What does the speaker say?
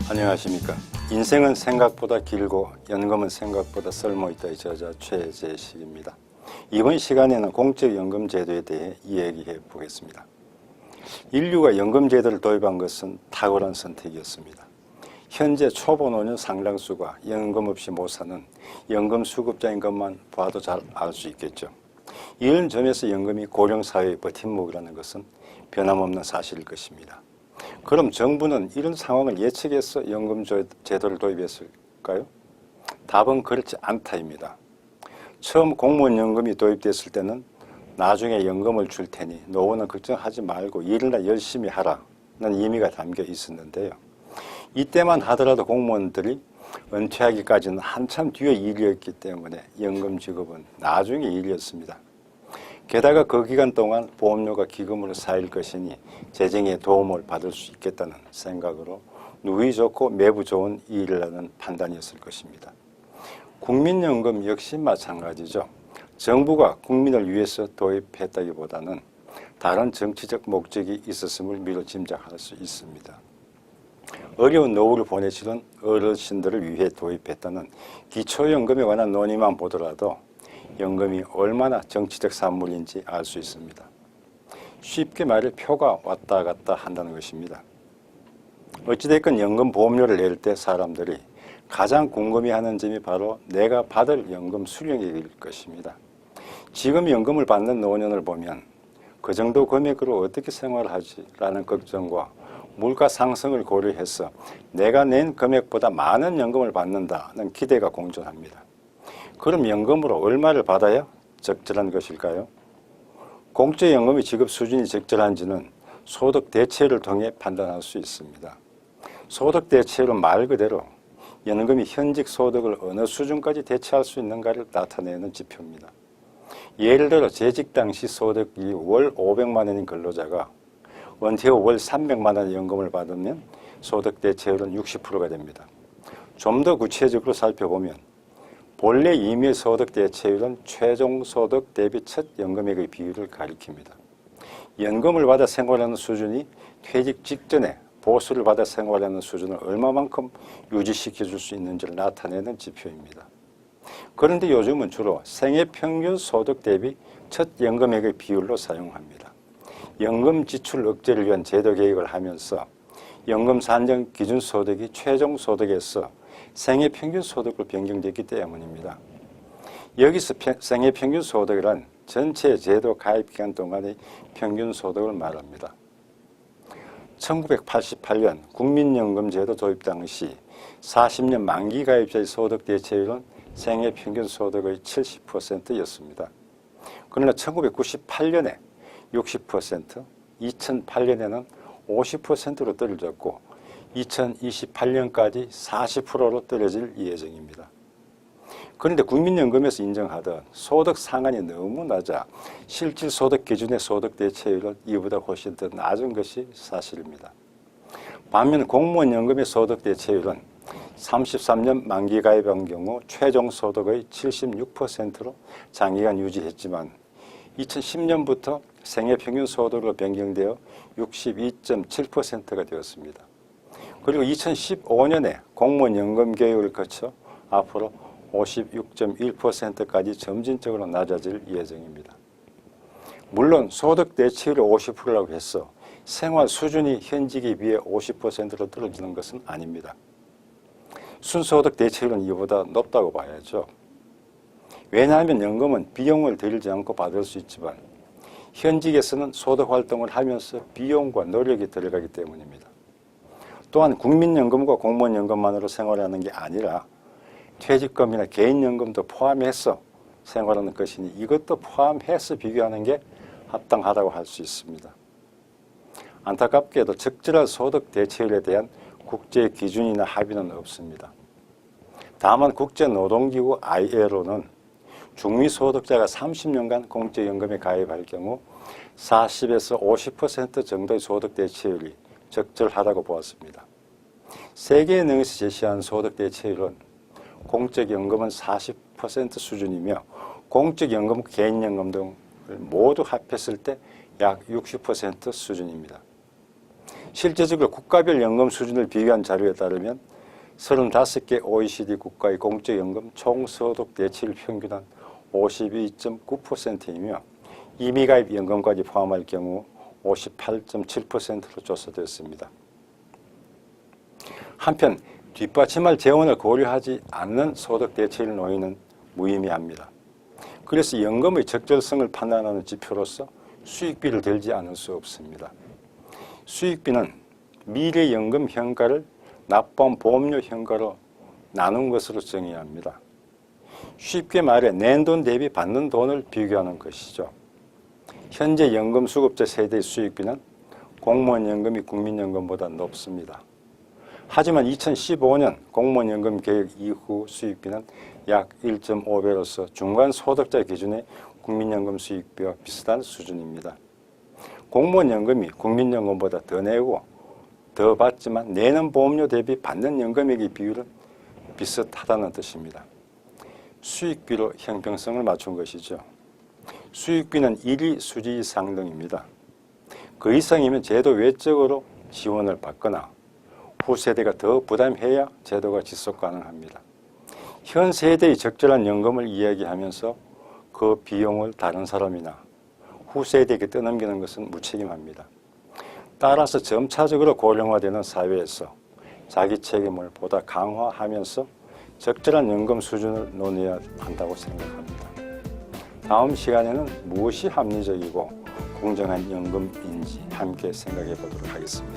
안녕하십니까. 인생은 생각보다 길고 연금은 생각보다 쓸모있다의 저자 최재식입니다. 이번 시간에는 공적연금 제도에 대해 이야기해 보겠습니다. 인류가 연금 제도를 도입한 것은 탁월한 선택이었습니다. 현재 초보 노년 상당수가 연금 없이 못 사는 연금 수급자인 것만 봐도 잘 알 수 있겠죠. 이런 점에서 연금이 고령사회의 버팀목이라는 것은 변함없는 사실일 것입니다. 그럼 정부는 이런 상황을 예측해서 연금 제도를 도입했을까요? 답은 그렇지 않다입니다. 처음 공무원 연금이 도입됐을 때는 나중에 연금을 줄 테니 노후는 걱정하지 말고 일이나 열심히 하라는 의미가 담겨 있었는데요. 이때만 하더라도 공무원들이 은퇴하기까지는 한참 뒤의 일이었기 때문에 연금 지급은 나중의 일이었습니다. 게다가 그 기간 동안 보험료가 기금으로 쌓일 것이니 재정에 도움을 받을 수 있겠다는 생각으로 누이 좋고 매부 좋은 일이라는 판단이었을 것입니다. 국민연금 역시 마찬가지죠. 정부가 국민을 위해서 도입했다기보다는 다른 정치적 목적이 있었음을 미리 짐작할 수 있습니다. 어려운 노후를 보내시던 어르신들을 위해 도입했다는 기초연금에 관한 논의만 보더라도 연금이 얼마나 정치적 산물인지 알 수 있습니다. 쉽게 말해 표가 왔다 갔다 한다는 것입니다. 어찌됐건 연금 보험료를 낼 때 사람들이 가장 궁금해하는 점이 바로 내가 받을 연금 수령액일 것입니다. 지금 연금을 받는 노년을 보면 그 정도 금액으로 어떻게 생활하지? 라는 걱정과 물가 상승을 고려해서 내가 낸 금액보다 많은 연금을 받는다는 기대가 공존합니다. 그럼 연금으로 얼마를 받아야 적절한 것일까요? 공적연금의 지급 수준이 적절한지는 소득 대체율을 통해 판단할 수 있습니다. 소득 대체율은 말 그대로 연금이 현직 소득을 어느 수준까지 대체할 수 있는가를 나타내는 지표입니다. 예를 들어 재직 당시 소득이 월 500만 원인 근로자가 은퇴 후 월 300만 원의 연금을 받으면 소득 대체율은 60%가 됩니다. 좀 더 구체적으로 살펴보면 본래 임의 소득 대체율은 최종 소득 대비 첫 연금액의 비율을 가리킵니다. 연금을 받아 생활하는 수준이 퇴직 직전에 보수를 받아 생활하는 수준을 얼마만큼 유지시켜 줄 수 있는지를 나타내는 지표입니다. 그런데 요즘은 주로 생애 평균 소득 대비 첫 연금액의 비율로 사용합니다. 연금 지출 억제를 위한 제도 개혁을 하면서 연금 산정 기준 소득이 최종 소득에서 생애 평균 소득으로 변경됐기 때문입니다. 여기서 생애 평균 소득이란 전체 제도 가입 기간 동안의 평균 소득을 말합니다. 1988년 국민연금 제도 도입 당시 40년 만기 가입자의 소득 대체율은 생애 평균 소득의 70%였습니다. 그러나 1998년에 60%, 2008년에는 50%로 떨어졌고 2028년까지 40%로 떨어질 예정입니다. 그런데 국민연금에서 인정하던 소득 상한이 너무 낮아 실질 소득 기준의 소득 대체율은 이보다 훨씬 더 낮은 것이 사실입니다. 반면 공무원 연금의 소득 대체율은 33년 만기 가입한 경우 최종 소득의 76%로 장기간 유지했지만 2010년부터 생애평균 소득으로 변경되어 62.7%가 되었습니다. 그리고 2015년에 공무원 연금 개혁을 거쳐 앞으로 56.1%까지 점진적으로 낮아질 예정입니다. 물론 소득 대체율이 50%라고 해서 생활 수준이 현직에 비해 50%로 떨어지는 것은 아닙니다. 순소득 대체율은 이보다 높다고 봐야죠. 왜냐하면 연금은 비용을 들이지 않고 받을 수 있지만 현직에서는 소득 활동을 하면서 비용과 노력이 들어가기 때문입니다. 또한 국민연금과 공무원연금만으로 생활하는 게 아니라 퇴직금이나 개인연금도 포함해서 생활하는 것이니 이것도 포함해서 비교하는 게 합당하다고 할 수 있습니다. 안타깝게도 적절한 소득 대체율에 대한 국제 기준이나 합의는 없습니다. 다만 국제노동기구 ILO는 중위소득자가 30년간 공적연금에 가입할 경우 40에서 50% 정도의 소득 대체율이 적절하다고 보았습니다. 세계은행에서 제시한 소득 대체율은 공적연금은 40% 수준이며 공적연금, 개인연금 등을 모두 합했을 때 약 60% 수준입니다. 실제적으로 국가별 연금 수준을 비교한 자료에 따르면 35개 OECD 국가의 공적연금 총소득 대체율 평균 한 52.9%이며 임의가입 연금까지 포함할 경우 58.7%로 조사됐습니다. 한편 뒷받침할 재원을 고려하지 않는 소득 대체율 노인은 무의미합니다. 그래서 연금의 적절성을 판단하는 지표로서 수익비를 들지 않을 수 없습니다. 수익비는 미래연금 현가를 납부한 보험료 현가로 나눈 것으로 정의해야 합니다. 쉽게 말해 낸 돈 대비 받는 돈을 비교하는 것이죠. 현재 연금수급자 세대의 수익비는 공무원연금이 국민연금보다 높습니다. 하지만 2015년 공무원연금 개혁 이후 수익비는 약 1.5배로서 중간 소득자 기준의 국민연금 수익비와 비슷한 수준입니다. 공무원연금이 국민연금보다 더 내고 더 받지만 내는 보험료 대비 받는 연금액의 비율은 비슷하다는 뜻입니다. 수익비로 형평성을 맞춘 것이죠. 수익비는 1위 수지 상등입니다. 그 이상이면 제도 외적으로 지원을 받거나 후세대가 더 부담해야 제도가 지속 가능합니다. 현 세대의 적절한 연금을 이야기하면서 그 비용을 다른 사람이나 후세대에게 떠넘기는 것은 무책임합니다. 따라서 점차적으로 고령화되는 사회에서 자기 책임을 보다 강화하면서 적절한 연금 수준을 논의해야 한다고 생각합니다. 다음 시간에는 무엇이 합리적이고 공정한 연금인지 함께 생각해 보도록 하겠습니다.